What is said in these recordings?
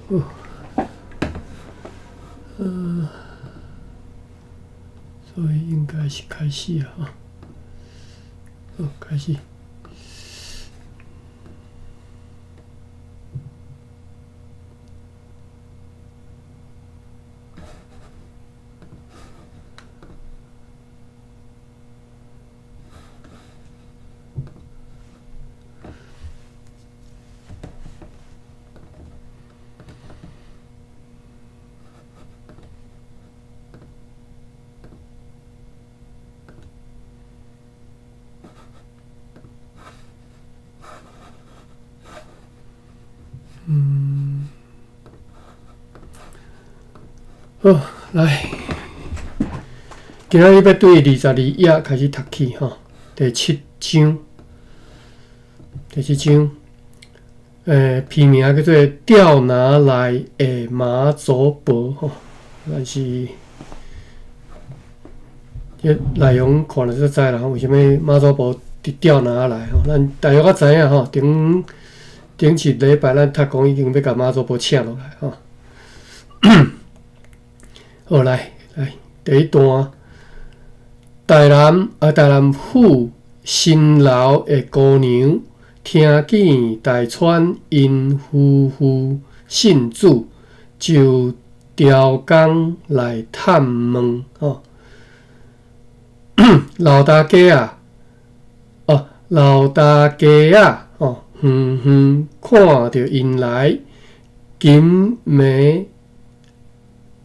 所以应该是开始啊，开始。好，来，今仔日要对22页开始读起哈，第7章，片名叫做《调拿来的马祖婆》吼，但是这内容看了就知啦，为什么马祖婆伫调拿来吼？咱大约知影吼，顶一礼拜咱读讲已经要甲马祖婆请落来吼。好，来，第一段，台南府新楼的姑娘，听见大川因夫妇信主，就调工来探问哦。老大家啊，看到因来，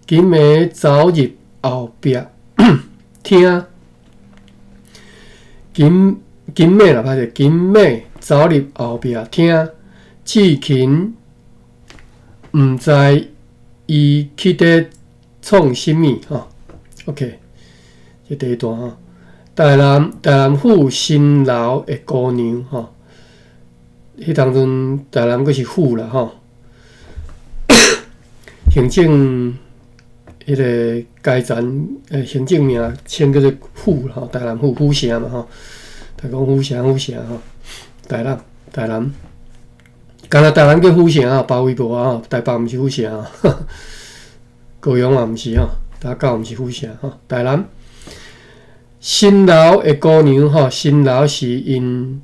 紧暝走入后壁听，紧暝啦，歹势，紧暝走入后壁听，志勤毋知伊去伫创啥物吼 ？OK， 这第一段吼。台南府新楼的姑娘吼，迄当阵台南阁是府啦吼，行政。迄个街站行政名称叫做府吼，台南府城嘛吼，台讲府城吼，台南，敢若台南叫府城啊，别位无啊，台北毋是府城啊，高雄嘛毋是吼，大甲毋是府城吼，台南新楼的姑娘吼，新楼是因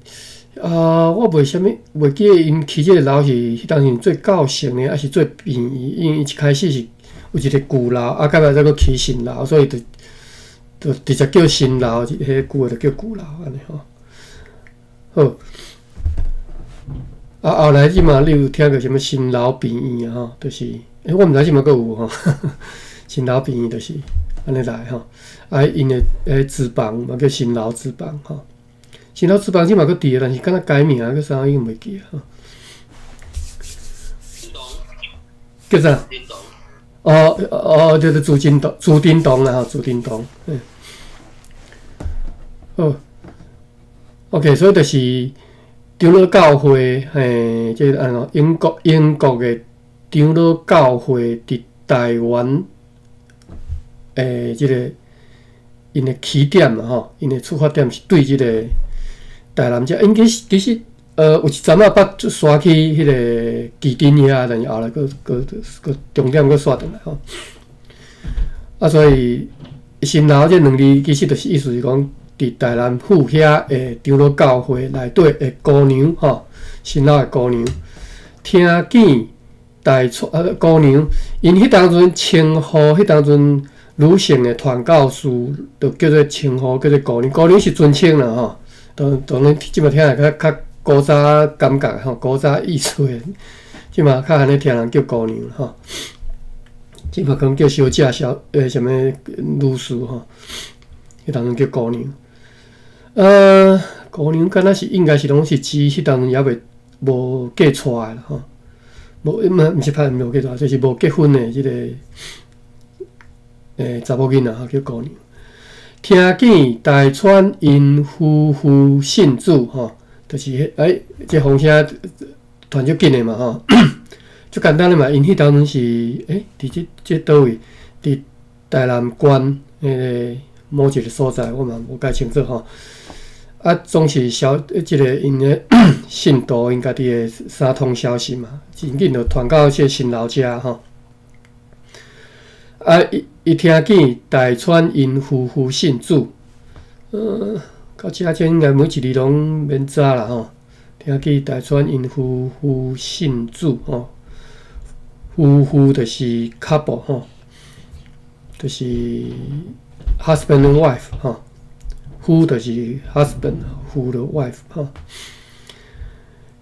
我袂记得因起这个楼是迄当时做教成的，还是做便宜？因为一开始是。有一个旧楼，到尾再搁起新楼，所以就直接叫新楼，迄旧的就叫旧楼安尼吼。好，后来即马你有听过什么新楼便宜啊？吼，就是，我毋知即马搁有吼，新楼便宜就是安尼来吼。因的资房嘛叫新楼资房吼，新楼资房即马搁伫诶，但是敢若改名叫啥已经袂记吼。叫啥？就是朱振东啦，朱振东，OK， 所以就是长老教会，即个英国的长老教会伫台湾，即个因的起点嘛吼，因的出发点是对即个台南遮，应该是其实。有一阵仔捌刷去迄个基丁遐，但是后来佫重点佫刷转来吼。所以新楼这两字其实就是意思是讲，伫台南府遐的长老教会内底的姑娘吼，新楼的姑娘，听见姑娘，因迄当阵称呼，迄当阵女性的传教士，就叫做称呼叫做姑娘，姑娘是尊称啦吼，当然即摆听来较。古早感觉吼，古早意思诶，即嘛较安尼听人叫姑娘吼，即嘛可能叫小姐、什么女士吼，迄当阵叫姑娘。姑娘敢若是应该是拢是指迄当阵也无嫁出来啦吼，毋是歹无嫁出来，就是无结婚诶即个查某囡仔吼叫姑娘。听见大川因夫妇信主吼。就是这风声传足紧的嘛吼，足简单的嘛。因迄当阵是伫这倒位，伫台南县迄个某一个所在，我嘛无解清楚吼。啊，总是即个因的信徒因家己的三通消息嘛，真紧就传到即个新老家吼。啊，伊听见大川因夫妇信主，到遮应该每一字拢免查啦吼。听见大川因夫妇信主吼，夫妇就是 couple 吼，就是 husband and wife 吼。夫就是 husband， 夫的 wife 吼，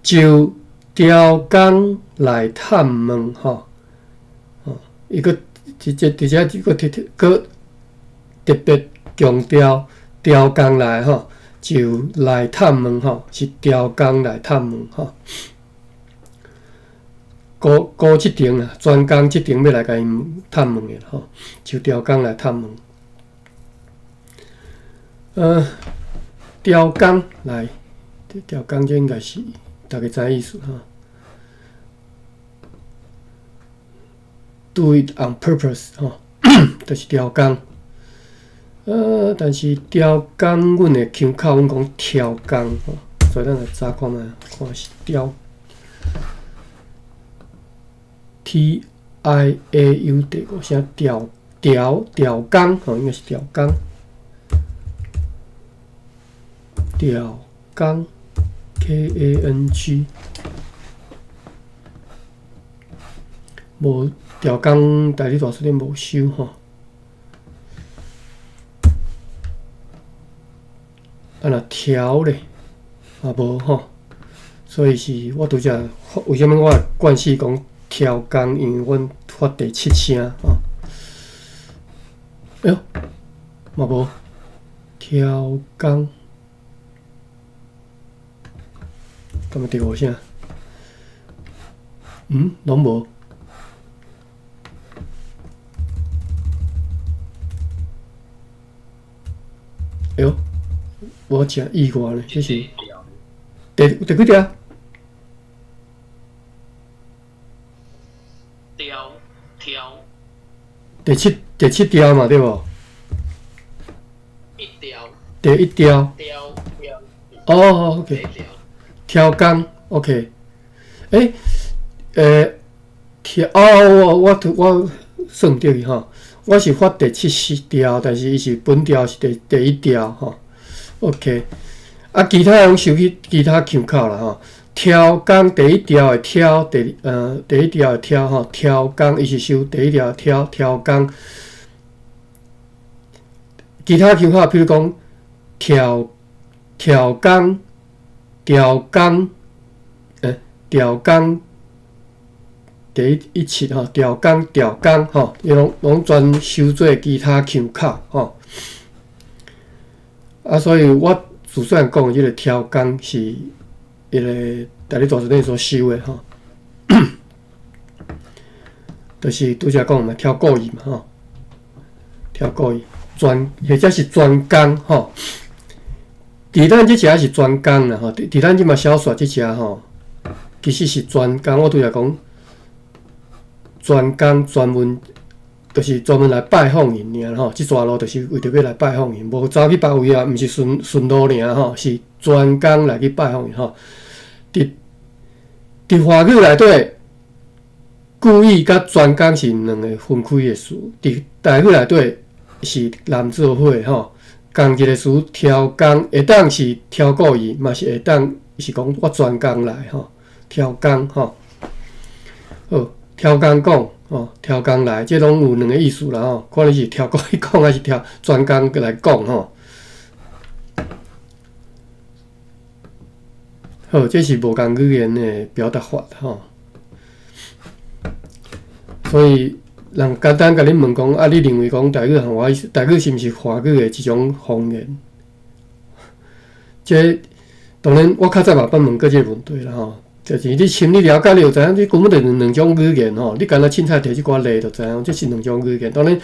就调工来探问吼，伊个直接一个特别强调调工来吼，就来探问吼，是调工来探问吼。高即场啊，专工即场要来甲因探问的吼，就调工来探问。调工来，调工这应该是大家知意思哈。Do it on purpose 吼，就是调工。但是调工，阮的腔口阮讲调工吼，所以咱来查看卖，看是调 T I A U 第五声调工吼，应该是调工。调工 KANG， 无调工代理大书店无收吼。啊若调咧，也无吼，所以是我拄则为虾米我会惯势讲调工，因为阮发第7声吼。哎哟，嘛无调工。咁啊第五声，拢无。哎哟，我真意外咧，这是第几条？调。第七条嘛，对无？一条。第一条。哦 ，OK。调工 ，OK， 我算对吼，我是发第70条，但是伊是本条是第一条吼 ，OK， 啊，其他人收去其他腔口啦吼，调工第一条的调，第一条的调吼，调工伊是收第一条调工，其他腔口比如讲调工。调工第一次吼，调工吼，伊拢全收做其他腔口吼。啊，所以我自细讲即个调工是迄个大理大书店所收的吼，就是拄则讲嘛，调故意嘛吼，调故意或者是专工吼。伫咱即只是专工啦吼，伫咱即嘛小说即只吼，其实是专工。我拄则讲专工专门，就是专门来拜访因尔吼。即段路就是为着要来拜访因，无走去别位啊，毋是顺路尔吼，是专工来去拜访因吼。伫华语内底，故意甲专工是两个分开的词。伫台语内底是南做伙吼。同一个词调工会当是调故意，嘛是会当是讲我专工来吼，调工吼，好调工讲吼，调工来，即拢有两个意思啦吼，看你是调故意讲还是调专工来讲吼。好，这是无共语言的表达法吼，所以。人简单甲你问讲，啊，你认为讲台语和华语，台语是毋是华语的一种方言？这当然，我较早嘛捌问过这个问题啦吼。就是你深入了解，你就知影，这根本就是两种语言吼。你干那凊彩摕即寡例，就知影这是两种语言。当然，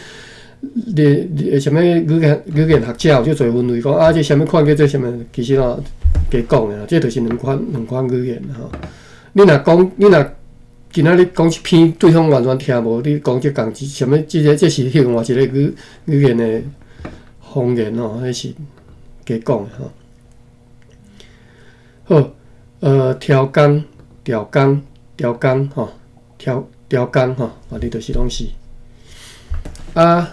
你什么语言学者有即侪分类讲啊，这什么款叫做什么？其实哦，加讲的啦，这就是两款语言吼。你若今仔日讲一篇，对方完全听无，你讲即共是什么？这是另外一个语言的方言吼，迄是加讲的吼。好，调工、调工、调工吼，调工吼，啊，你就是拢是。啊，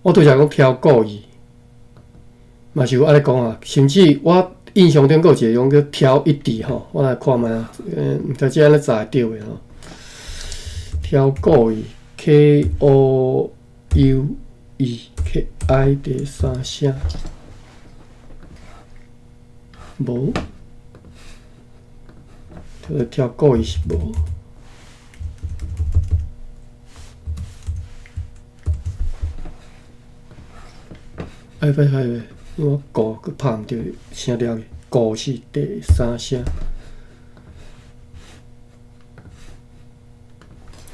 我拄则讲调故意，嘛是有安尼讲啊，甚至我印象中佫有一个用叫调一致吼，我来看觅啊，毋知即安尼查会着诶吼。调故意 ，K O U E K I 第三声，无，调故意是无。哎，别，因为我鼓佮拍毋着声调，鼓是第三声，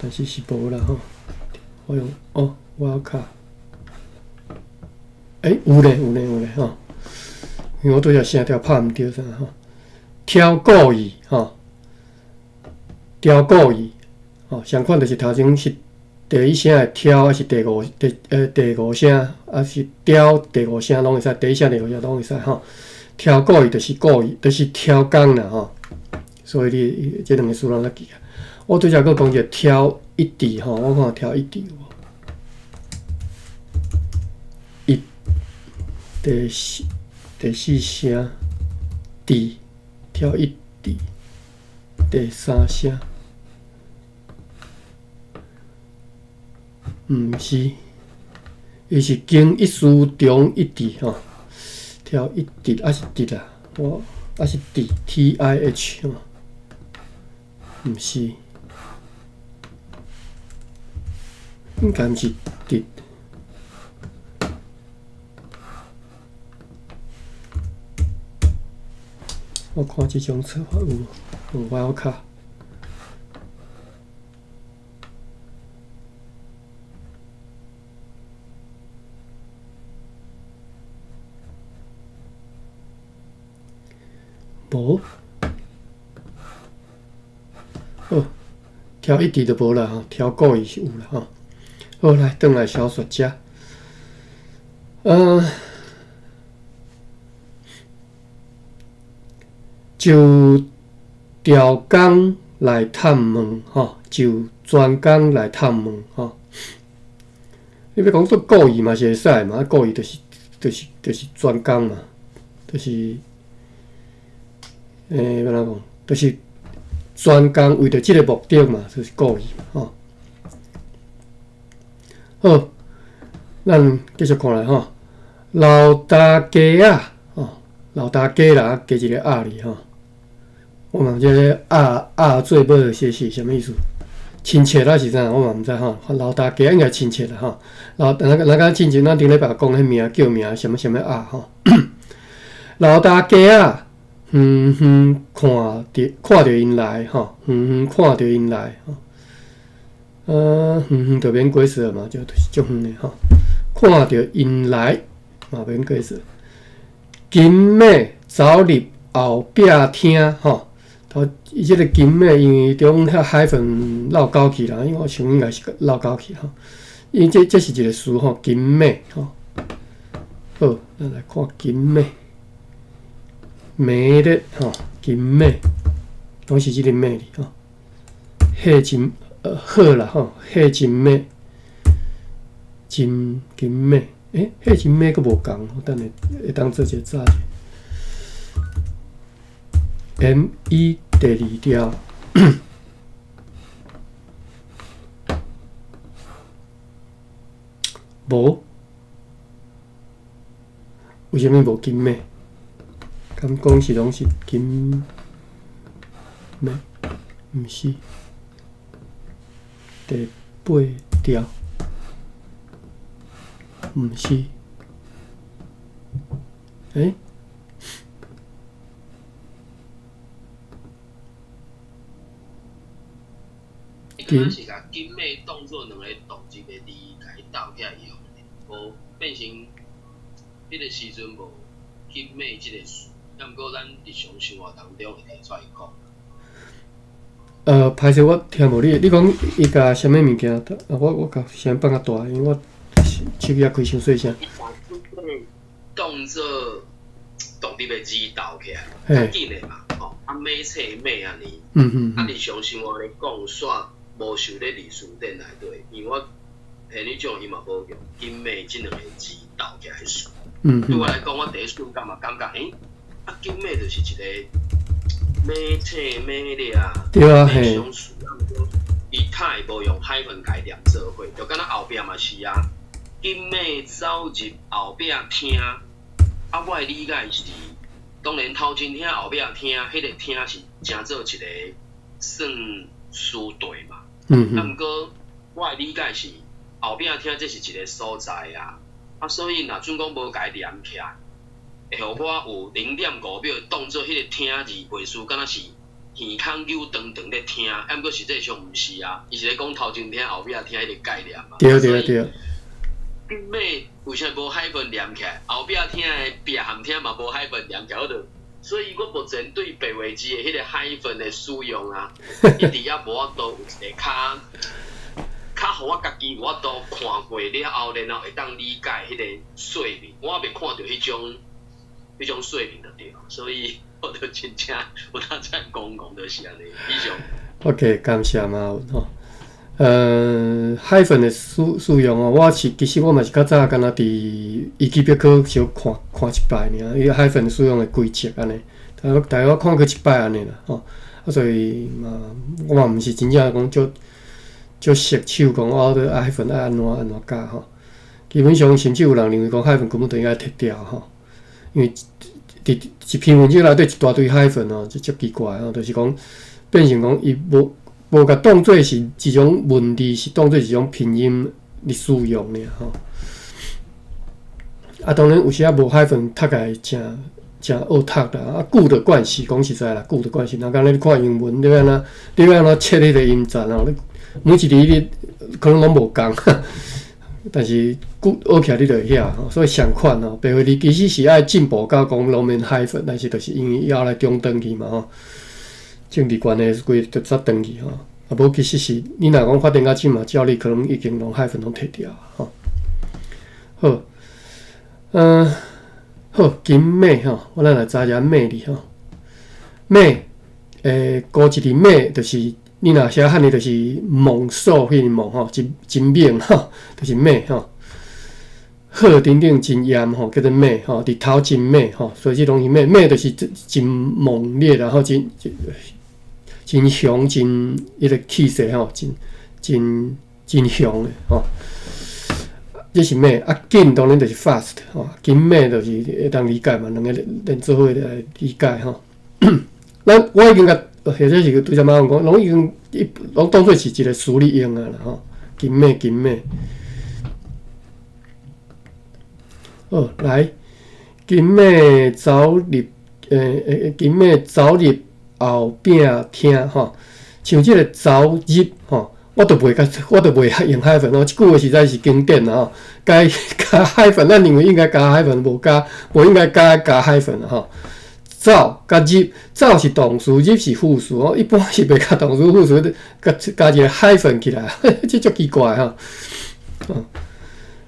但是是无啦吼。我用我卡，有咧吼，因为我拄则声调拍毋着啥吼，调故意吼，调故意吼，相款就是头前是。第一声的调还是第五声，还是调第五声拢会使，第一声、第五声拢会使吼。调故意就是故意，就是调工啦吼。所以你这两个词拢来记啊。我拄则佫讲一个调一致吼，我看调一致有无？第四声致调一致，第三声。毋是，伊是经一丝中一致吼，调一致还是致啦？还是致 T I H 吼，毋是，应该毋是致。我看即种策法有我卡。无，好，调一致就无啦吼，调故意是有啦吼。好，来转来小说家，就调工来探问吼，就专工来探问吼。你要讲做故意嘛是会使嘛，故意就是专工嘛，就是。要怎讲？就是专工为着即个目的嘛，就是故意嘛，吼。好，咱继续看来吼。老大家啊，吼，老大家啦，加一个啊字吼。我问这个啊最尾是啥物意思？亲切啦是啥？我嘛毋知吼。老大家应该亲切啦吼。人家亲像咱顶礼拜讲迄名叫名什么啊吼。老大家啊。看着因来吼，看着因来吼，就免解释嘛，就是足远的吼。看着因来嘛免解释。金妹走入后壁厅吼，伊即个金妹因为中遐海份绕高去啦，因为我想应该是绕高去吼。因为这是一个词吼，金妹吼。好，咱来看金妹。美的吼，金美，拢是即个美哩吼。迄真好啦吼，迄真美，真美。迄真美佫无共，我等下会当做一个早者。M E 第二条，无，为虾米无金美？敢讲是拢是金咩？毋是，第八条，毋是，金是甲金妹当做两个动一个字，甲伊斗起来用，无变成迄个时阵无金妹即个词。毋过咱日常生活当中会摕出来讲。歹势我听无你讲伊甲啥物物件？我甲声放较大，因为我手机也开伤细声。当做独立的字倒起来，嘿较紧的嘛，吼，啊马册马安尼，啊日常生活咧讲煞无受咧历史典内底，因为我迄你种伊嘛无用金马即两个字倒起来数，对我来讲，我第一瞬间嘛感觉，啊金马就是一个马册马咧啊，对啊，嘿。伊太无用海分概念做伙，就敢若后壁嘛是啊，金马走入后壁听，啊我的理解是，当然头前听后壁听，迄个听是诚做一个算词对嘛，啊毋过我的理解是后壁听这是一个所在啊，啊所以若准讲无家念起来，会互我有0.5秒当做迄个听字背书，敢若是。耳孔扭长长咧听，啊，毋过实际上毋是啊，伊是咧讲头前听后壁听迄个概念嘛。对。金马为啥无海分连起来？后壁听的壁含听嘛无海分连起来，所以我目前对白话字的迄个海分的使用啊，一直也无法度有一个较互我家己有法度看过了后，然后会当理解迄个说明，我也未看到迄种说明就对，所以。我就真正有当在讲就是安尼，以上。OK， 感谢嘛吼。海分的使用哦，其实我嘛是较早敢若伫仪器表考小看一摆尔，伊个海分使用的规则安尼，大概我看过一摆安尼啦吼。啊，所以嘛，我嘛毋是真正讲足熟手讲海分爱安怎教吼。基本上甚至有人认为讲海分根本就应该剔掉吼，因为。一篇文章内底一大堆海分哦，就足奇怪哦，就是讲变成讲伊无甲当做是一种文字，是当做一种拼音来使用尔吼。啊，当然有时啊无海分读起来真恶读啦，啊句的关系，讲实在啦，句的关系。若讲你看英文，你要安怎切迄个音节哦，你每一字你可能拢无共。但是学起来你就会晓，所以相款哦，白话字其实是爱进步到讲拢免海分，但是就是因为以后来中断去嘛吼，政治关系规就煞断去吼，啊无其实是你若讲发展到即嘛，照你可能已经拢海分拢摕掉吼。好，好金马吼，我咱来查一下马字吼，马高一字马就是。你若写汉字就是猛兽迄个猛吼，真猛吼，就是马吼。鹤顶顶真严吼，叫做马吼，日头真马吼，所以这东西马就是真猛烈，然后真雄真迄个气势吼，真雄的吼。这是马啊，金当然就是 fast 吼，金马就是会当理解嘛，两个连做伙来理解吼。我已经甲。或者是拄则马讲，拢当做是一个词理用啊啦吼。金马。哦，来，金马走入金马走入后壁听吼，像即个走入吼，我都袂用海分哦。即句话实在是经典啦吼。该加海分，咱认为应该加海分，无应该加海分吼。走甲入，走是动词，入是副词哦。一般是袂加动词、副词，加一个海分起来，这足奇怪吼。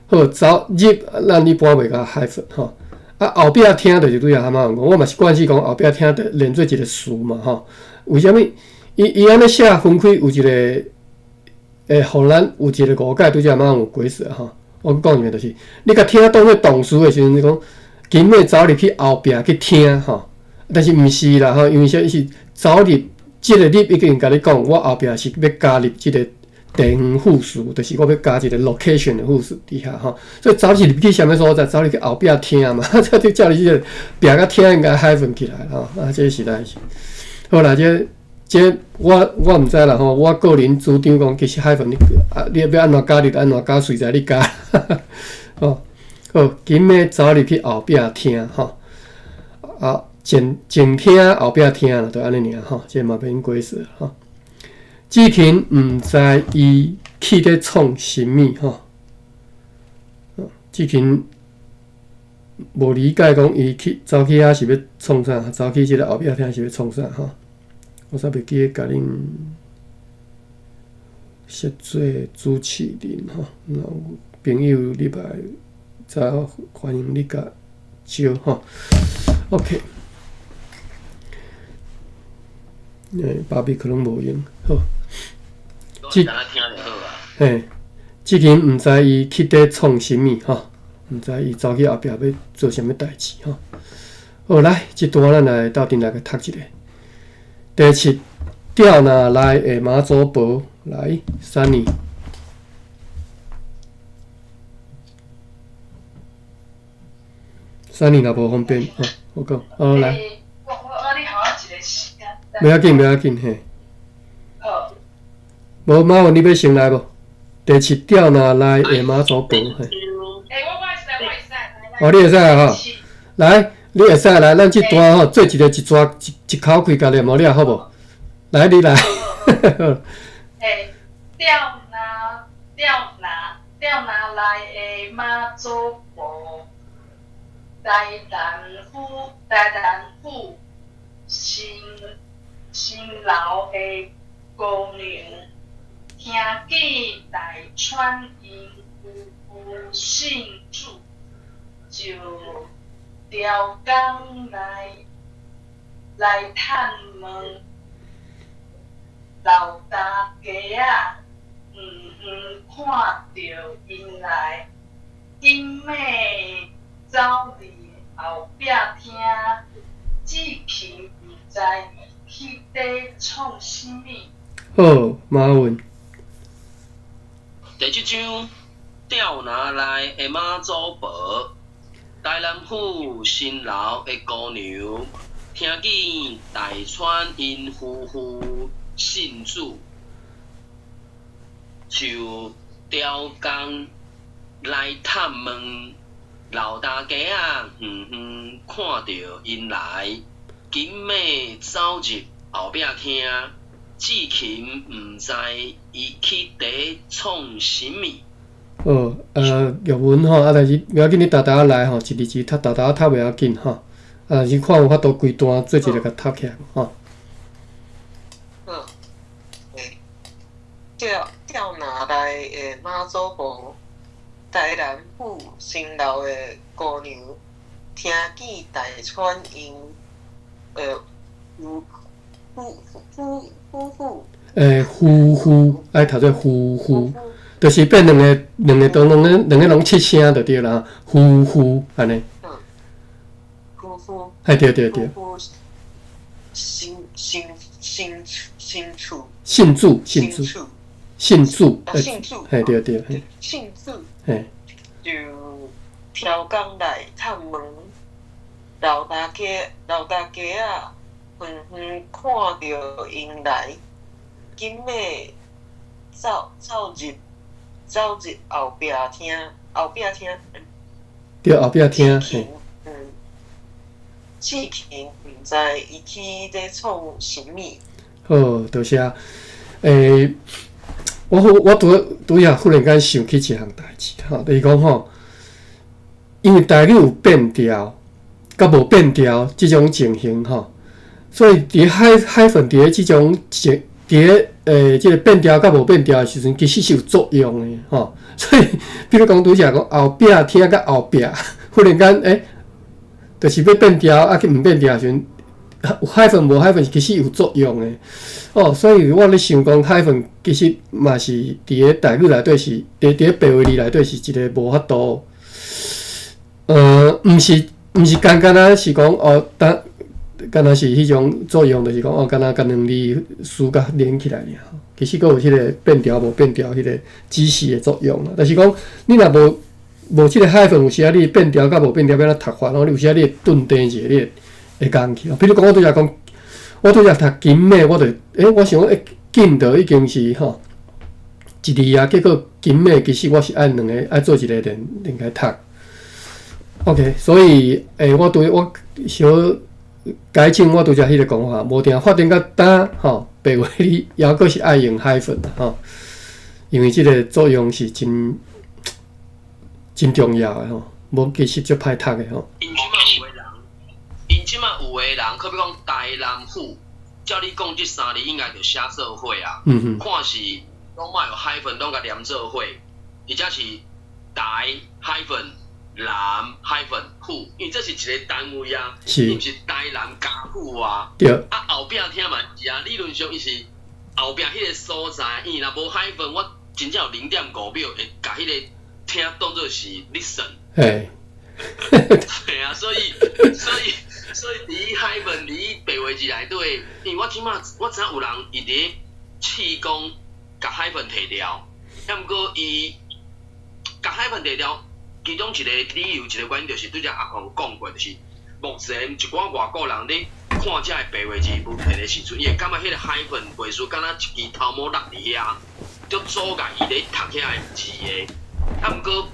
好，走入，咱一般袂加海分吼。啊，后壁听就是对啊，嘛讲，我嘛是惯势讲后壁听的连做一个词嘛吼。为虾米？伊安尼写分开有一个互咱有一个误解，对遮嘛有解释吼。我讲一遍就是，你甲听当做动词的时阵，你讲今日走入去后壁去听吼。但是毋是啦吼，因为说是走入即个入已经甲你讲，我后壁是要加入即个地方复数，就是我要加一个 location 的复数底下吼。所以走入去啥物所在，走入去后壁听嘛，这就叫你即个壁甲听应该海分起来吼。啊，这实在是好啦，这我毋知啦吼，我个人主张讲，其实海分你要安怎加入，安怎加，随在你加。哦，好，今日走入去后壁听吼，啊。前听后壁听啦，就安尼尔吼，这嘛免解释吼。志勤毋知伊去咧创啥物吼，志勤无理解讲伊走去遐是要创啥，走去即个后壁听是要创啥吼。我煞袂记甲恁设做主持人吼，然后朋友你来再欢迎你甲招吼。OK。芭比可能无用，好。即敢若听就好啊。嘿，即间毋知伊去底创啥物吼，毋知伊走去后壁要做啥物代志吼。好，来，即段咱来斗阵来个读一下。第7，钓哪来的马祖婆？来，Sunny。Sunny 若无方便，我讲，来。你互我一个时间。袂要紧，袂要紧，嘿。好。无马文，你要先来无？第7，钓哪来的马祖婆？嘿。我会使。哦，你会使啊吼。来，你会使来，咱即段吼做一个一口开甲念无了，好无？来，你来。嘿，钓哪来的马祖婆？台南府新楼的姑娘，听见大川因有信主，就调工来探问老大家看到因来，紧尾走入后壁厅，志勤毋知伊去底创啥物。好，马文。第7章，钓哪来的马祖婆？台南府新楼的姑娘，听见大川因夫妇信主，就调工来探问老大家看到因来，紧尾走入后壁厅，志勤毋知伊去底创啥物。好，玉文吼，但是袂要紧，你逐来吼，一字字读，读袂要紧吼。但是看有法度规段做一个甲读起来吼。钓哪来的马祖婆？台南府新楼的姑娘，听见大川因夫妇，爱读做夫妇，就是变两个都两个拢七声就对啦，夫妇安尼。夫妇。哎，对。信主。嘿，对。信主。嘿。就挑工来探问老大家啊，看到因来，紧尾走入后壁厅。对，后壁厅。嘿。志勤毋知伊去咧创啥物。好，多谢。我拄遐忽然间想起一项代志吼，就是讲吼，因为台语有变调，甲无变调即种情形吼，所以伫海份伫即种即个变调甲无变调的时阵，其实是有作用的吼。所以，比如讲拄则讲后壁听甲后壁，忽然间就是要变调啊，去毋变调的时阵。海份无海份其实有作用的哦，所以我咧想讲海份其实嘛是伫个台语内底是伫个白话字内底是一个无法度，毋是单单是讲敢若是迄种作用，就是讲敢若甲两字词甲连起来尔，其实佫有迄个变调无变调迄个指示的作用啦。但是讲你若无即个海份，有时啊你变调甲无变调要安怎读法，然后你有时啊你会顿定一下你。会讲去，比如讲，我拄则读金尾，我想讲，金就已经是吼一字啊，结果金尾其实我是按两个爱做一个连个读。OK， 所以我小改正我拄则迄个讲法，无定发展到呾吼，白话里抑阁是爱用海份吼，因为即个作用是真重要的吼，无其实足歹读的吼。即马有个人，可比讲台南府，照你讲即3字应该就写做伙啊。看是拢嘛有海份，拢甲连做伙，或者是台海份南虎，因为这是一个单位啊，是伊毋是台南家虎啊。对，啊后壁听嘛是啊，理论上伊是后壁迄个所在，因为若无海粉，我真正有0.5秒会甲迄个听当做是 listen。嘿，对啊，所以伫海粉伫白话字内底，因为我即马我知影有人伊伫试讲甲海粉摕掉，啊毋过伊甲海粉摕掉，其中一个理由一个原因就是对只阿狂讲过，就是目前一寡外国人咧看这个白话字文献的时阵，伊会感觉迄个海粉背书敢若一支头毛落伫遐，就阻碍伊咧读遐个字的。啊毋过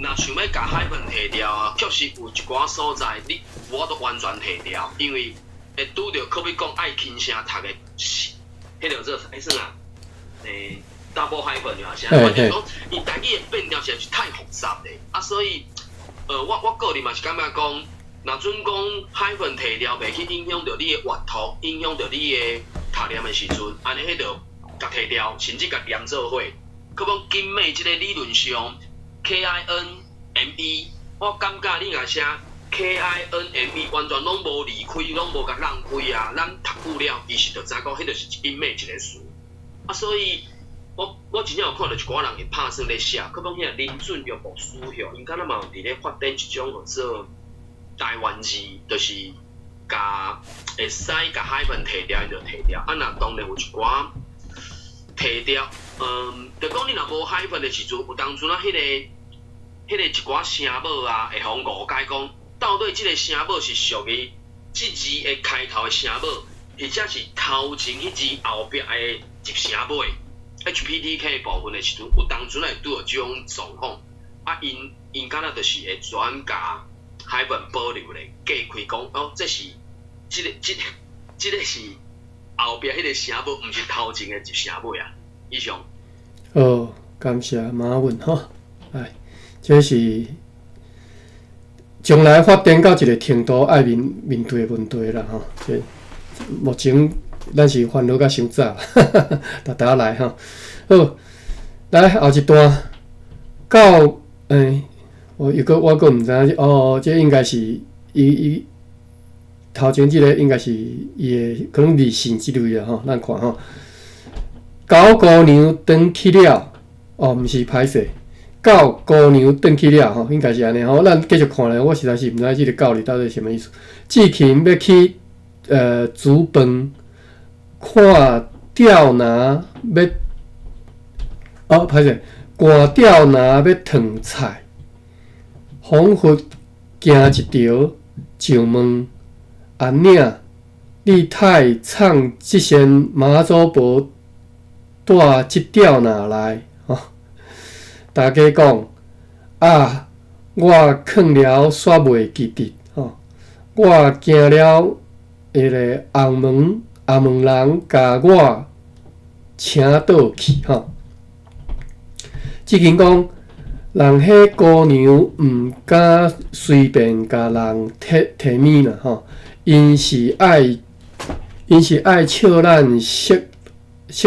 若想要甲海粉摕掉啊，确实有一寡所在你我都完全摕掉，因为会拄着可比讲爱轻声读的，迄个做啥算啊？double hyphen 就是，反正讲伊台语的变调实在是太复杂咧，啊，所以我个人嘛是感觉讲，若准讲hyphen 摕掉，袂去影响到你的阅读，影响到你的读念的时阵，安尼迄就甲摕掉，甚至甲连做伙。可讲景美即个理论上 ，KINME， 我感觉你若写 KINME， 完全拢无离开，拢无甲浪费啊，咱读久了，其实就知讲，迄就是景美一个词，啊，所以。我真正有看到一寡人会拍算咧写，佮讲遐林准玉木书向，因敢若嘛有伫咧发展一种叫做台湾字，就是甲会使甲海粉摕掉，就摕掉。啊，若当然有一寡摕掉，就讲你若无海粉的时阵，有当初啊，迄个一寡声母啊，会互误解讲，到底即个声母是属于即字的开头的声母，或者是头前迄字后壁的一声尾。HPTK 部分的时阵，有当阵会拄到这种状况，啊，因敢若就是会转甲海文保留咧，隔开讲哦，这是这个是后壁迄个声母，毋是头前的一声尾啊。以上。哦，感谢马文吼，哎，这是将来发展到一个程度爱面对的问题啦吼。这目前。咱是烦恼甲伤早，大来吼。好，来后一段到我阁毋知影哦，这应该是伊头前即个应该是伊的可能微信之类的吼，咱看吼。狗姑娘转去了，哦，毋是歹势。狗姑娘转去了吼，应该是安尼吼。咱继续看咧，我实在是毋知即个狗字到底是什么意思。志勤要去煮饭。看钓拿要歹势，赶钓拿要烫菜，仿佛行一条上问阿娘，你太唱即身妈祖婆带即钓拿来吼？大家讲啊，我囥了煞袂记得吼，我行了迄个阿门人甲我请倒去吼，即间讲人迄姑娘毋敢随便甲人摕物啦吼，因是爱笑咱识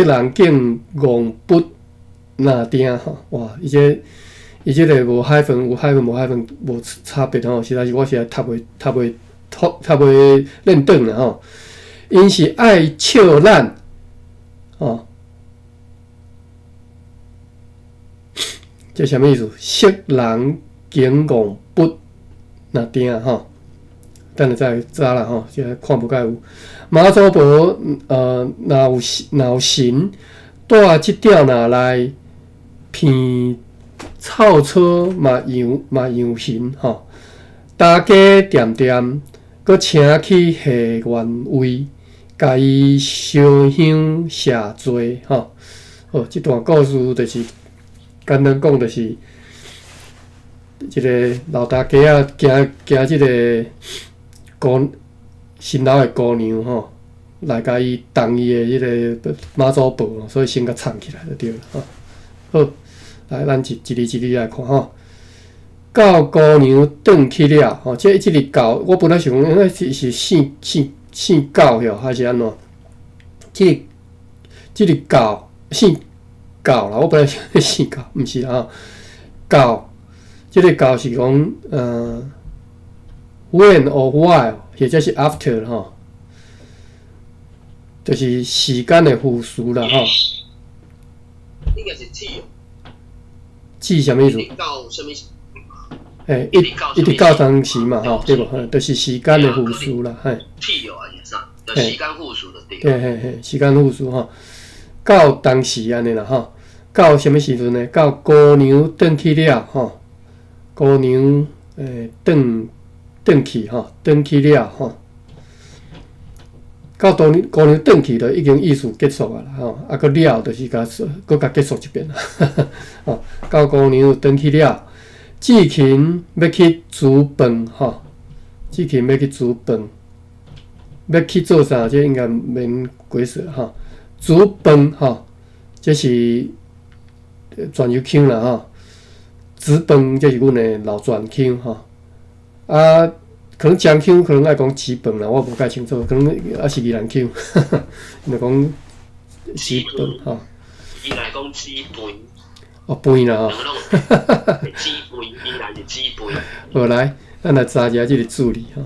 人敬戆不那定吼，哇！伊即个无海分无差别吼，实在是我实在读袂认得啦吼。因是爱笑咱，哦，这什么意思？识人敬戆不那定吼，等下再查啦吼，现在看不介有。马祖婆若有神带即条拿来骗臭车嘛样神吼，大家点点，搁请去下原位。甲伊烧香谢罪吼，哦，即段故事就是简单讲，就是一个老大家啊，惊即个新老的姑娘吼，来甲伊动伊的迄个妈祖婆，所以先甲藏起来就对了吼。好，来，咱一字来看吼。狗姑娘转去了吼，即个狗，我本来想讲，应该是姓狗哟，还是安怎？即个狗姓狗啦，我本来想姓狗，毋是啦吼。狗，这个到是讲when or while， 或者是 after 吼，就是时间的复数啦吼。应该是 till。至什么意思？到什么？一直到当时嘛吼，对无？就是时间的复数啦，嘿。till 啊，是啥？就时间复数的对。嘿，时间复数吼，到当时安尼啦吼，到什么时阵呢？到姑娘转去了吼，姑娘转去吼，转去了吼。到姑娘转去就已经意思结束啊啦吼，啊个了就是甲结束一遍啦，吼。到姑娘转去了，志勤要去煮饭吼，志勤要去煮饭，要去做啥？这应该免解释吼。煮饭吼，这是泉州腔啦吼。煮饭这是阮的老泉腔吼，啊。可能江腔可能爱讲煮饭啦，我无介清楚，可能也是宜兰腔，就讲煮饭吼。宜兰讲煮饭。哦，饭啦吼。两个拢煮饭，宜兰是煮饭。好来，咱来查一下这个助理吼。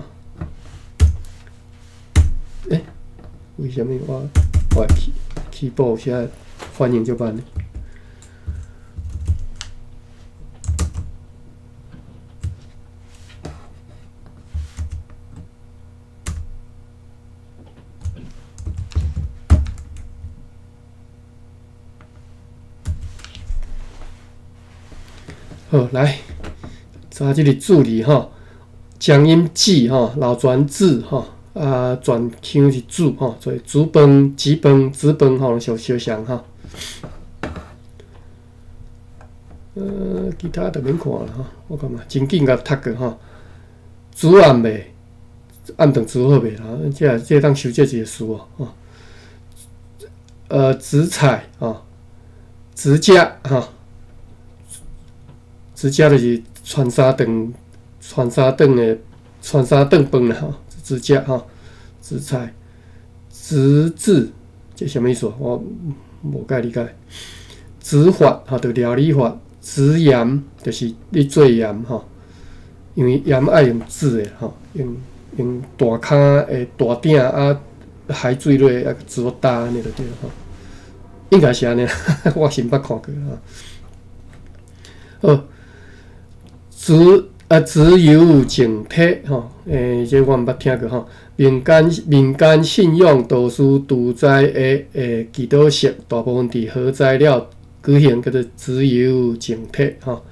为什么我起步现在反应就慢呢？好，来查这个助理吼，江阴记吼，老泉字吼，啊，泉腔是煮吼，所以煮饭、煮饭、煮饭吼，相像吼。其他就免看啦吼，我感觉真紧甲读过吼。煮暗未？暗顿煮好未啦？这当修这一个词哦，紫菜吼，指甲吼。指甲就是穿三顿饭啦吼，指甲吼，紫菜，直字这什么意思？我无解理解。直法吼，就料理法，直盐就是你做盐吼，因为盐爱用指的吼，用大骹的大鼎啊，海水落啊，煮打安尼就对了吼。应该是安尼，我是毋捌看过啦。好。自由警惕吼，这我毋捌听过吼。民间信用图书屠宰的祈祷式，大部分伫核材料举行，叫做自由警惕吼。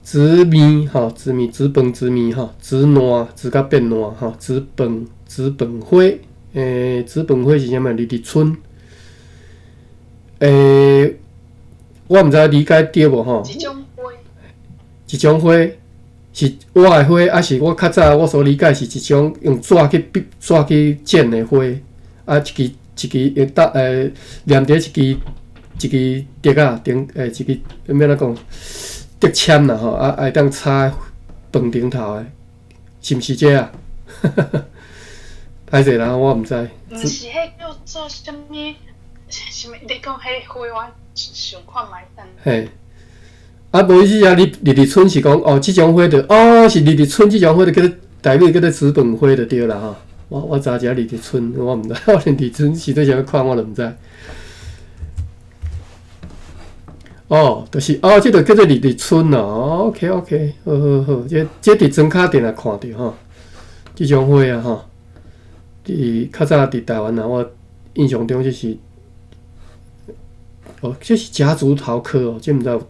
煮面吼，煮面煮饭煮面吼，煮烂煮甲变烂吼，煮饭花，煮饭花是啥物？日春，我毋知理解对无吼。一种花是我的花，还是我较早我所理解是一种用纸去剪的花，啊，一支用连伫一支竹啊，一支要怎讲竹签啦吼，啊会当插饭顶头的，是毋是这啊？歹势啦，我毋知。毋是，迄叫做啥物？你讲迄花，我想看卖等。嘿。啊，无意思啊！日春是讲哦，即种花着哦，是日春即种花着叫做台语叫做纸本花着对啦吼。我查一下日春，我毋知，我连日春是对啥物款我都毋知。哦，就是哦，即个叫做日春咯。哦 OK， 好，这伫庄卡店也看着吼，即种花啊吼，较早伫台湾啊，我印象中就是哦，这是夹竹桃科哦，这毋知有。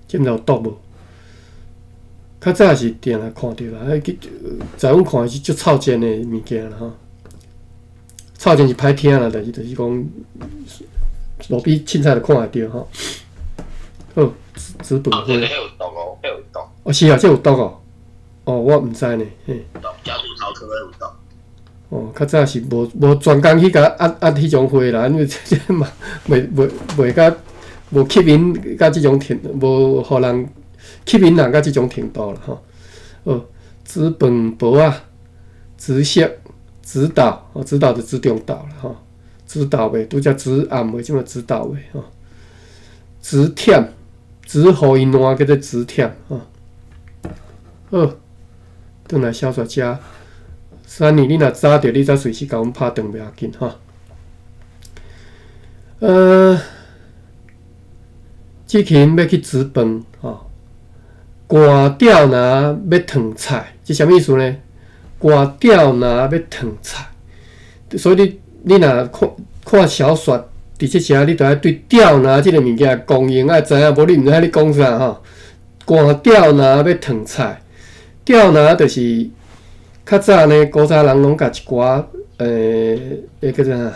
这毋知有毒无？较早是定来看着啦，在阮看是足臭钱的物件啦吼。臭钱是歹听啦，但是就是讲路边凊彩就看会着吼。好，纸本花。迄有毒哦，迄有毒。哦，是啊，这有毒哦。哦，我毋知呢，嘿。夹竹桃科有毒。哦，较早是无专工去甲压迄种花啦，因为这嘛袂甲。无吸引甲即种程，无互人吸引人甲即种程度啦吼。哦，煮饭煲啊，煮色、煮豆，煮豆就煮中豆啦吼。煮豆糜拄则煮暗糜，即嘛煮豆糜吼。煮忝，煮互伊烂叫做煮忝吼。好，转来小说家。三年你若早着，你则随时甲阮拍断袂要紧吼。即群要去煮饭吼，寒钓若要烫菜，即啥物意思呢？寒钓若要烫菜，所以你若看小说，伫即时你著爱对钓拿即个物件公用爱知影，无你毋知你讲啥吼。寒钓拿要烫菜，钓拿就是较早呢，古早人拢甲一寡叫做啥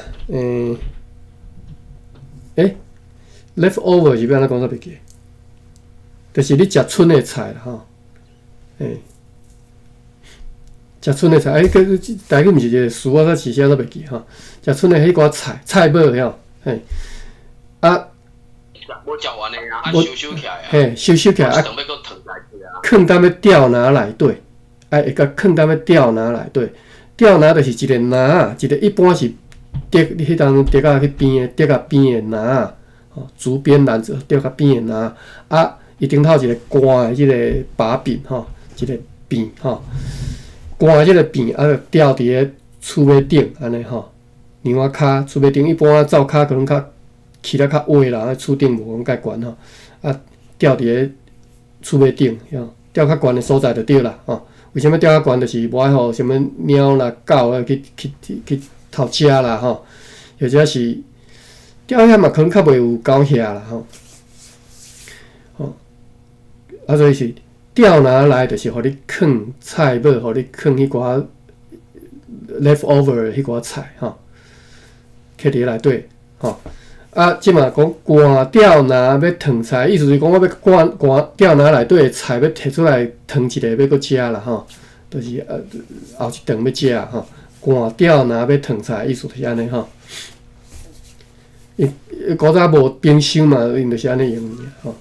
leftover 是要安怎讲煞袂记，就是你食剩的菜啦吼，食剩的菜，大概毋是一个词，我煞是写煞袂记吼，食剩的迄寡菜尾吼，啊。无食完的啊，收起来啊，收起来啊，等要搁烫来去啊，放踮要钓拿内底，会甲放踮要钓拿内底，钓拿就是一个拿，一个一般是叠迄当叠到去边的，叠到边的拿，吼，竹编篮子叠到边的拿，啊，伊顶头一个干的即个把柄吼，一个柄吼，干的即个柄啊，吊伫个厝尾顶安尼吼，梁仔骹厝尾顶一般灶骹可能较。起来较矮啦，厝顶无讲介悬吼，啊吊伫个厝尾顶，吊较悬的所在就对啦吼。为什么吊较悬？就是无爱互什物猫啦、狗啊去偷食啦吼，或者是吊遐嘛可能较袂有狗遐啦吼。啊，所以是钓拿来就是互你放菜尾，互你放迄寡 leftover 迄寡菜吼，摕伫内底吼。啊，即嘛讲寒钓拿要烫菜，意思是讲我要寒钓拿内底的菜要摕出来烫一个要搁食啦吼，就是后一顿要食吼。寒钓拿要烫菜，意思就是安尼吼。古早无冰箱嘛，因就是安尼用吼。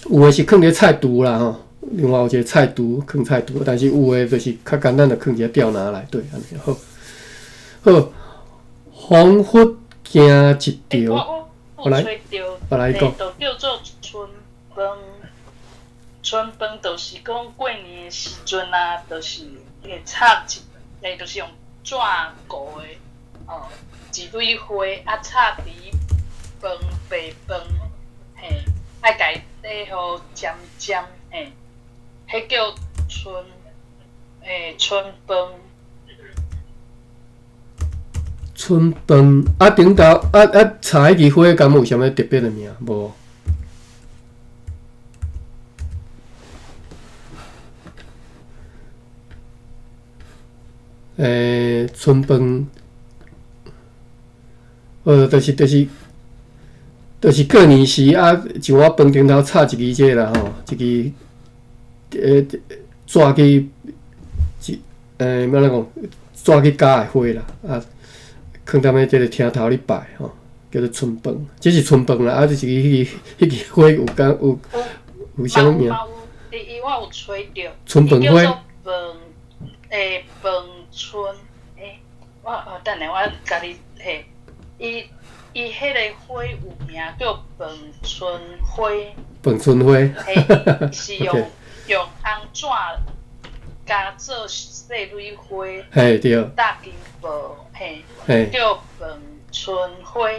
有诶是放伫菜厨啦吼，另外有一个菜厨放菜厨，但是有诶就是较简单，就放一个钓拿内底安尼好。好，防腐。惊一条，我来讲。就叫做春饭。春饭就是讲过年的时阵啊，就是会插就是用纸糊的一蕊花啊插伫饭白饭，爱家底互尖尖，迄叫春饭。春饭啊，顶头插迄支花，敢有啥物特别的名？无。春饭，就是过年时啊，一碗饭顶头插一支啦吼，一支纸去要怎讲？纸去加的花啦啊。放踮咧即个厅头咧摆吼，叫做春饭，这是春饭啦。啊，就是迄支花有啥物名？我有吹着。春饭花。叫做饭春等下我甲你伊迄个花有名叫饭春花。饭春花。是用红纸加做细蕊花。对。大金箔叫饭春花。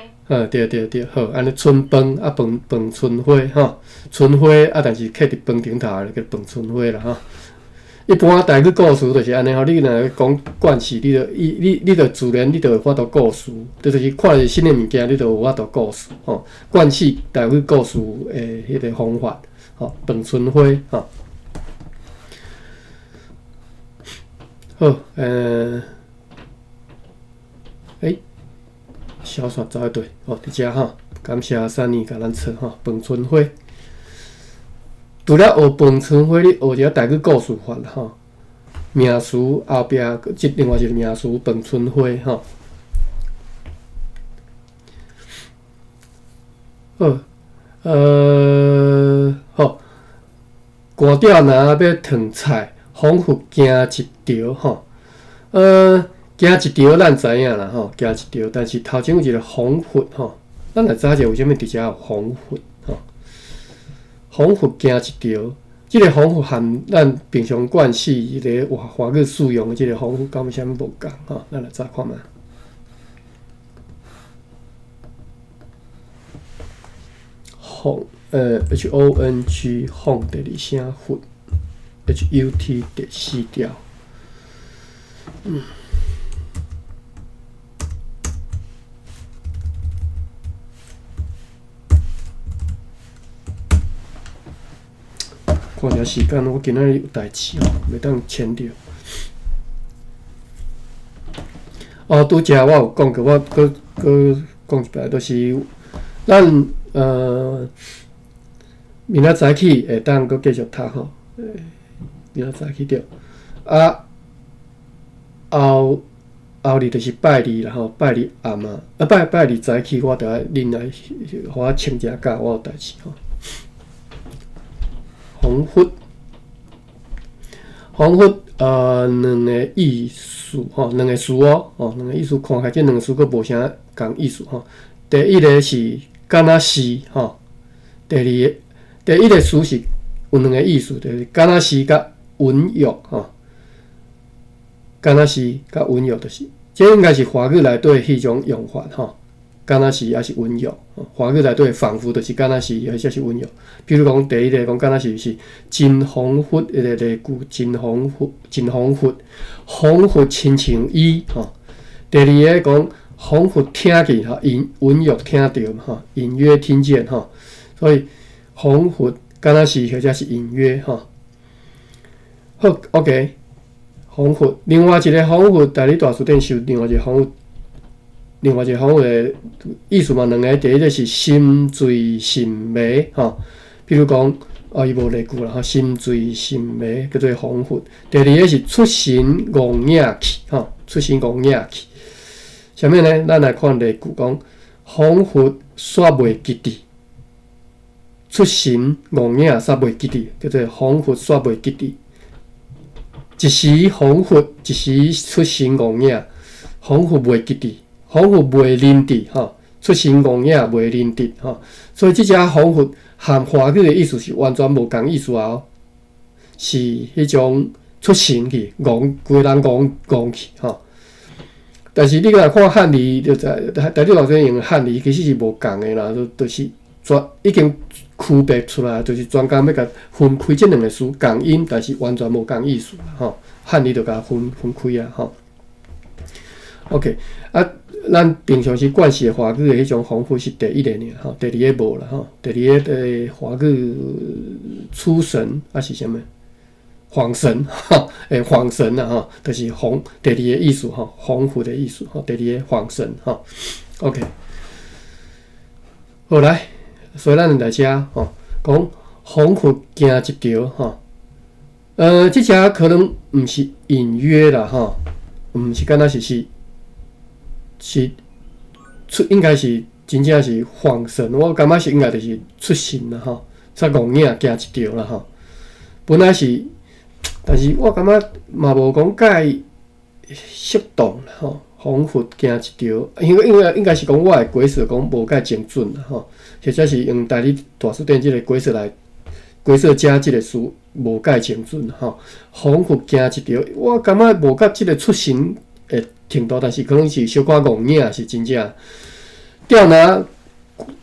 对，好，安尼春饭啊，饭春花吼，春花啊，但是刻伫饭顶头叫饭春花啦吼。一般台语故事就是安尼吼，你若讲惯势，你着自然你着有法度故事，就是看着新的物件，你着有法度故事吼。惯势台语故事诶，迄个方法吼，饭春花吼。好，小说走一对，伫遮吼，感谢三年甲咱测吼，饭春花。除了学饭春花，你学一个台语故事法吼，名词后壁另外一个名词饭春花吼。好，好，寒钓若要烫菜，仿佛惊一条吼，惊一条，咱知影啦吼，惊一条。但是头前有一个防佛吼，咱来查者为什么伫遮有防佛吼？防佛惊一条，即个防护含咱平常惯势迄个华语使用的即个防护，敢有啥物无共吼？咱来查看觅。HONG HONG HONG 第二声 HUT 第四调。看一下时间，我今仔日有代志吼，袂当签着。拄则我有讲过，我搁讲一摆，就是咱明仔早起会当搁继续读吼，明仔早起着。后日就是拜二啦吼，拜二暗啊，拜二早起我着爱恁来，互我请假假，我有代志吼。防护，两个意思吼，两个词哦，两个意思看起来这两个词佫无啥共意思吼。第一个是敢若是吼，第一个词是有两个意思，就是敢若是甲温柔吼，敢若是甲温柔，就是这应该是华语内底迄种用法吼。敢若是还是温柔，华语内底仿佛就是敢若是，而且是温柔。比如讲，第一个讲敢若是真防护迄个句，真防护，防护亲像伊吼。第二个讲防护听见吼，温柔听着吼，隐约听见吼。所以防护敢若是或者是隐约吼。好 ，OK， 防护。另外一个防护，在你大词典是另外一个防护。另外一个防护的意思嘛，两个，第一个是心醉神迷吼，比如讲伊无例句啦吼，心醉神迷叫做防护。第二个是出神戆影去吼，出神戆影去。啥物呢？咱来看例句讲，防护煞袂记伫，出神戆影煞袂记伫，叫做防护煞袂记伫。一时防护，一时出神戆影，防护袂记伫。防护袂认得吼，出神戆影袂认得吼，所以即只防护含华语的意思是完全无共意思哦，是迄种出神去，戆规人戆去吼。但是你来看汉字，就知台语老师用汉字其实是无共的啦，就是已经区别出来，就是专家要甲分开即两个词共音，但是完全无共意思啦吼。汉字就甲分开啊吼。OK， 咱平常时惯势的华语的迄种防护是第一个尔吼，第二个无啦吼，第二个华语出神还是啥物？恍神哈，恍神啦吼，就是第二个意思吼，防护的意思吼，第二个恍神吼。OK， 好来，所以咱来遮吼，讲防护行一条吼，即只可能毋是隐约啦吼，毋是敢若是应该是真正是恍神，我感觉是应该就是出神啦吼，才戆影行一条啦吼。本来是，但是我感觉嘛无讲介适当啦吼，防护行一条，应该是讲我的解释讲无介精准啦吼，或者是用台语大词典即个解释来解释遮即个词无介精准啦吼。防护行一条，我感觉无甲即个出神诶程度，但是可能是小可戆影是真正。钓拿，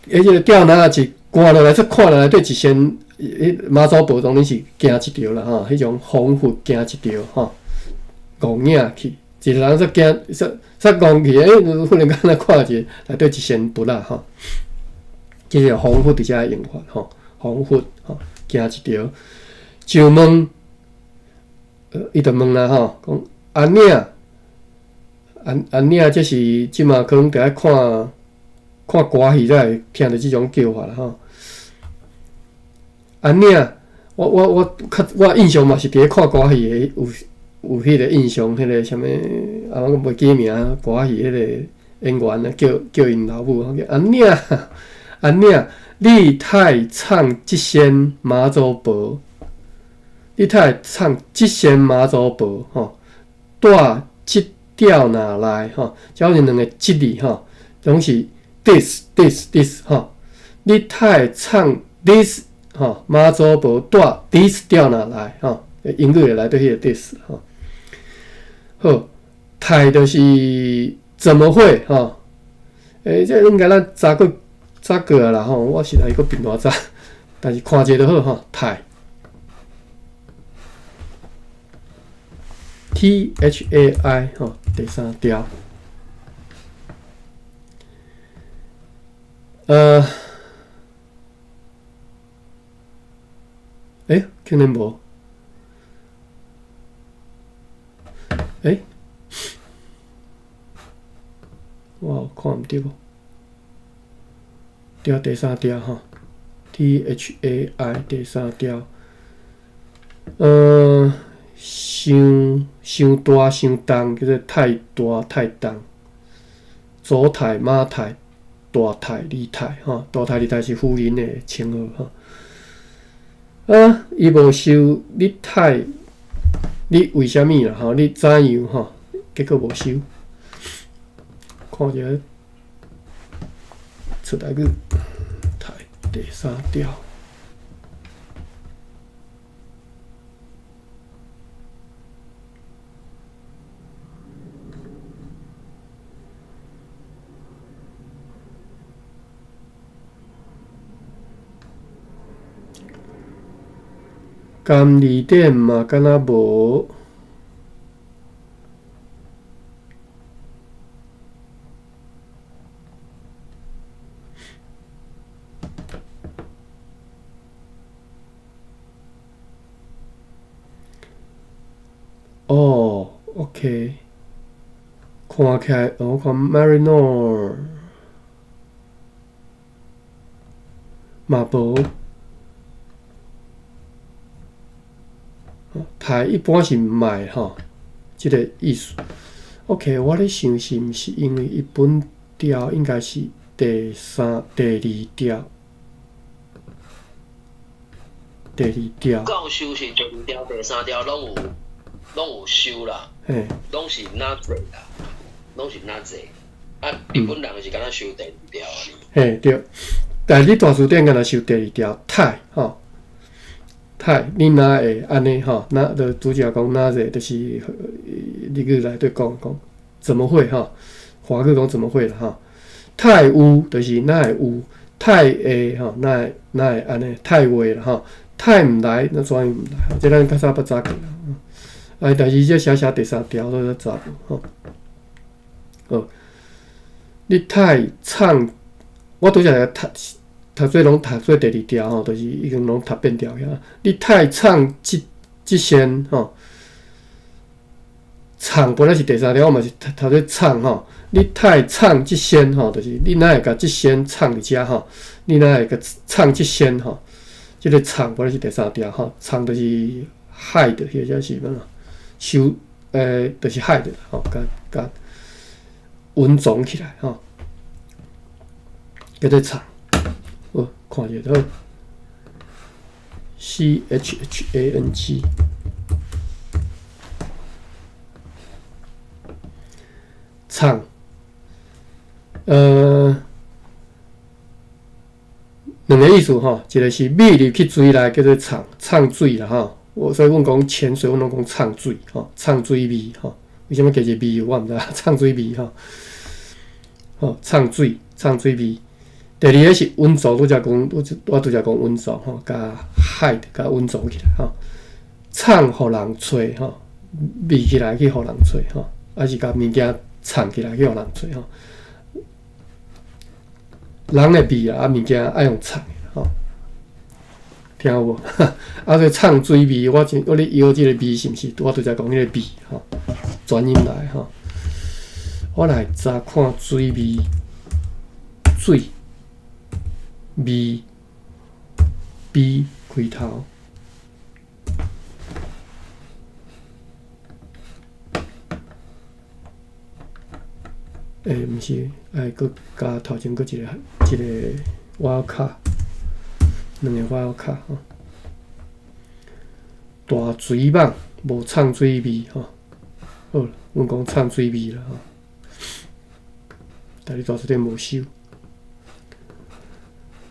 即个钓拿是挂落来，则看落来对一身，马祖堡当然是行一条啦吼，迄种防护行一条吼，戆影去，一个人则行则戆去，忽然间来看一个内底一身不啦吼，即个防护伫遮用法吼，防护吼行一条，就问，伊就问啦吼，讲安领。安领，这是即马可能着爱看歌戏才会听到即种叫法啦吼。安领，我印象嘛是伫咧看歌戏的，有迄个印象，迄个啥物我袂记名，歌戏迄个演员啊，叫因老母，叫安领，安领，你太唱即仙妈祖婆，你太唱即仙妈祖婆吼，带即调拿来吼，只有两个即字吼，拢是 this 吼。你太唱 this 哈，妈祖婆带 this 调哪来哈？英语来对迄个 this 哈。好，太就是怎么会哈？这应该咱早过啊啦吼，我是来个并偌早，但是看者就好哈。太 THAI 吼，第三调。竟然无。我有看毋对无？调第三调吼 ，THAI 第三调。伤大伤重叫做太大太重。左太马太大太李太吼，大太李太是夫人的称号吼。伊无收你太，你为虾米啦？吼，你怎样吼？结果无收。看一下出台语，太第三调。甘字典嘛，敢若无。OK， 看起来，我看 Marinor 嘛无。台一般是毋卖吼，即个意思。OK， 我咧想是毋是因为伊本调应该是第二调。第二调。教修是第二调、第三调拢有修啦，拢是哪济啦，拢是哪济。日本人是敢若修第二调啊。对，但你大词典敢若修第二调太吼。太，你哪会安尼吼？那就主角讲哪个，就是日语来对讲怎么会哈？华语讲怎么会啦哈？太有就是哪会有？太会吼，哪会安尼？太话啦吼，太毋来那怎样毋来？即咱较早捌早起啦。但是这写第三条都早吼。你太唱，我拄则来读做拢读做第二条吼，就是已经拢读变调遐。你太唱即先吼，唱本来是第三条，我嘛是读做唱吼。你太唱即先吼，就是你哪会甲即先唱伫遮吼？你哪会甲唱即先吼？即个唱本来是第三条吼，唱就是害的，或者是啥物收就是害的吼，甲稳总起来吼，叫做唱。看一下好 ，CHHANG， 唱，两个意思吼，一个是米入去水内叫做唱水啦吼，所以阮讲潜水，阮拢讲唱水吼，唱水味吼，为什么叫做味我毋知，唱水味吼，唱水味。第二个是温造，我拄则讲温造吼，甲海甲温造起来吼，藏互人找吼，味起来去互人找吼，还是甲物件藏起来去互人找吼。人的味啊，物件爱用藏的吼，听有无？所以藏水味，我咧摇即个味是毋是？我拄则讲迄个味吼，转音来吼。我来查看水味，水。B 开头，毋是，搁加头前搁一个瓦卡，两个瓦卡吼。大水蠓无唱水味吼，好啦，阮讲唱水味啦吼，但你大词典无收。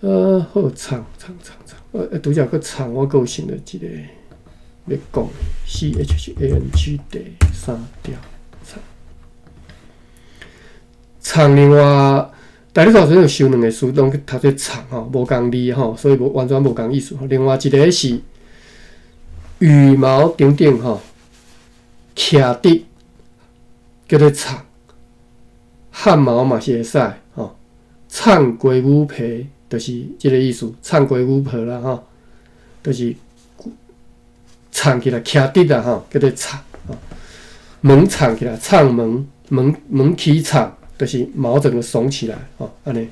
好唱，拄则佫唱，我佫有想到一个要讲的 CHANG 第3条唱。唱另外，大家头先有收两个词，拢去读做唱吼，无共字吼，所以完全无共意思。另外一个是羽毛顶顶吼，徛伫叫做唱，汗毛嘛是会使吼，唱鸡母皮就是即个意思，唱鸡母皮啦吼，就是唱起来徛伫啦吼，叫做唱吼，门唱起来，唱门起唱。就是毛整个耸起来，吼，安尼，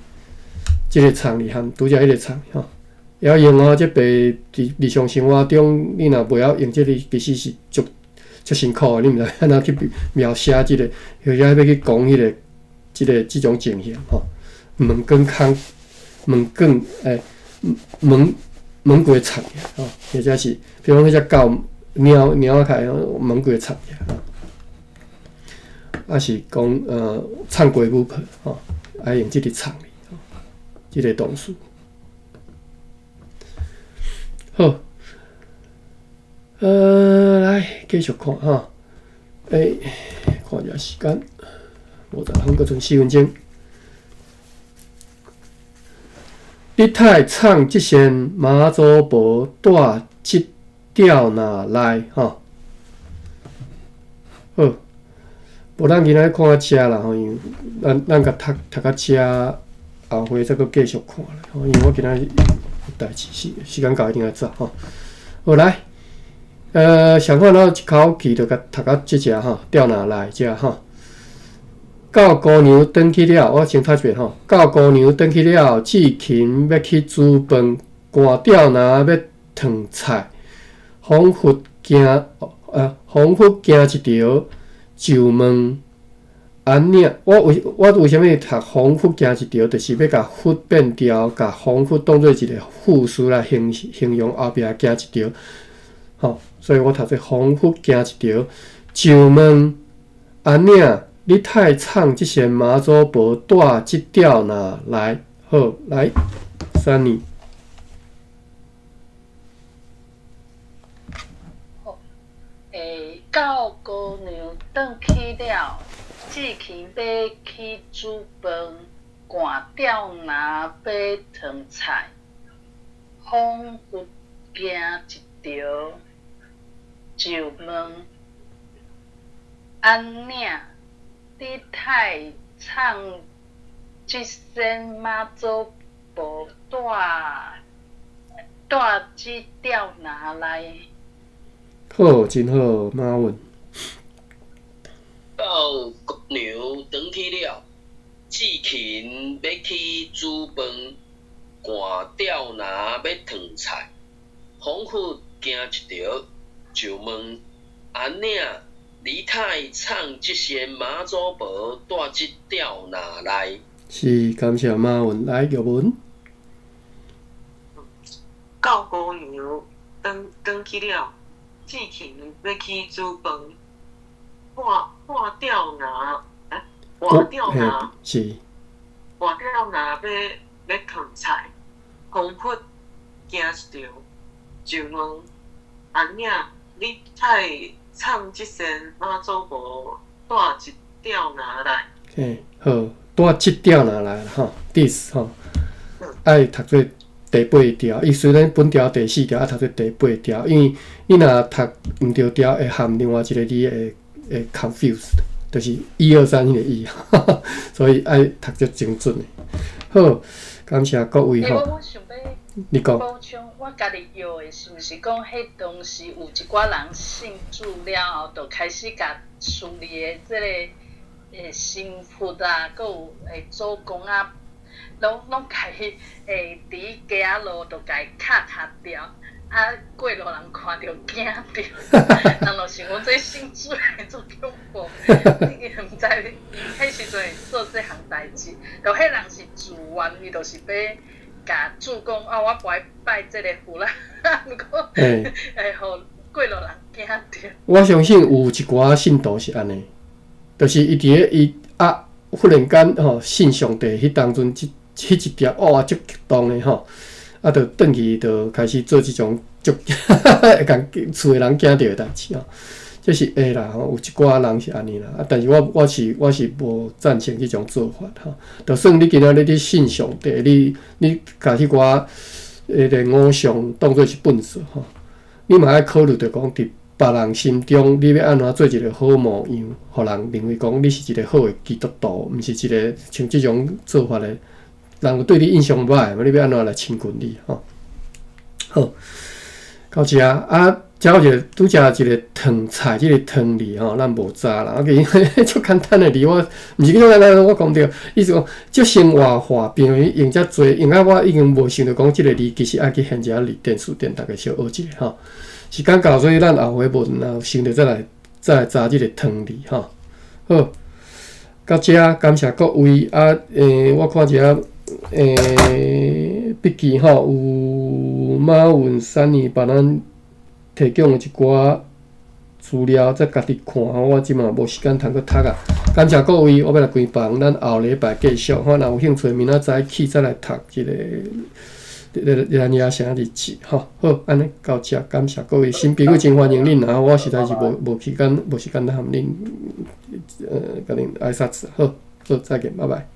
即个唱哩含拄则迄个唱，吼，会晓用哦。即白日常生活中，你若袂晓用即个，其实是足辛苦的。你毋知安怎去描写即个，或者要去讲迄个，即种情形，吼。门过插起来，吼，或者是，比如迄只狗猫开，门过插起来，吼。啊是讲唱鸡母皮吼，爱用即个唱哩，即个动词。好，来继续看哈，看一下时间，50分，阁剩4分钟。你太唱即声妈祖婆带即调哪来吼？好。无，咱今仔看到遮啦，吼，因为咱甲读到遮，后回再阁继续看啦，吼，因为我今仔有代志，时间到一定要走吼。好来，上看到一口气就甲读到即只吼，调哪来遮吼？到姑娘转去了，我先读一遍吼。到姑娘转去了，志勤要去煮饭，寒调哪要烫菜，仿佛惊一条。就问安领，我为虾米读仿佛惊一条，就是要甲佛变调，甲仿佛当做一个副词来形容后壁惊一条，吼，所以我读做仿佛惊一条。就问安领，你太唱即声妈祖婆带即调哪来？好，来，Sunny。到姑娘转去了，志勤要去煮饭，寒调拿要烫菜，仿佛惊一条，就问安领，你太唱即声妈祖婆带即调哪来？好，真好，马文。到姑娘转去了，志勤要去煮饭，寒调拿要烫菜，仿佛惊一条，就问安领，你太唱即声妈祖婆带即调哪来？是，感谢马文。来，玉文。到姑娘转去了。志勤要去煮饭，换调拿，是，换调拿要烫菜，仿佛惊一条，就问安领，你太唱即声妈祖婆带一调哪来？嘿，好，带即调哪来啦吼 ？This 吼，爱读做第8条，伊虽然本条第4条，啊读做第8条，因为你若读毋对调，会含另外一个字会 confuse， 就是1、2、3迄个意，所以爱读足精准的。好，感谢各位吼。我想要你讲。补充，我家己药的是毋是讲，迄当时有一寡人信主了后，就开始甲厝里的即个神佛啊，佮有祖公啊。拢家己伫街路，就家卡掉，啊过路人看着惊着，人就想讲这信主的做恐怖，伊毋知伊迄时阵做这项代志，就迄人是自愿，伊就是要甲主讲我不爱拜这个佛啦，毋过互过路人惊着。我相信有一寡信徒是安尼，就是伊伫咧忽然间吼信上帝迄当阵迄一条哇足激动的吼，啊，就转去就开始做即种足会共厝诶人惊到诶代志吼。这是会啦吼，有一寡人是安尼啦，但是我是无赞成即种做法吼。就算你今仔日你信上帝，你甲迄寡迄个偶像当做是粪扫吼，你嘛爱考虑着讲伫别人心中，你要安怎做一个好模样，互人认为讲你是一个好诶基督徒，毋是一个像即种做法诶，人对你印象歹嘛，你要安怎来亲近你吼？好，到遮啊。食一个拄食一个汤菜，即个汤字吼，咱无早啦。因为足简单的字，我毋是足简单，我讲着，意思讲足生活化，并用遮济，用啊我已经无想着讲即个字其实爱去现遮离电视店，大家小学一下吼。时间到，所以咱后回无若想着再来查即个汤字吼。好，到遮感谢各位啊！我看一下笔记吼，有马文三年帮咱提供的一寡资料，再家己看吼。我即马无时间通去读啊。感谢各位，我要来关房，咱后礼拜继续。若有兴趣，明仔载起再来读即个咱野城日志吼。好，安尼到遮，感谢各位新朋友，真欢迎恁啊！我实在是无时间通和恁甲恁挨杀子。好，再见，拜拜。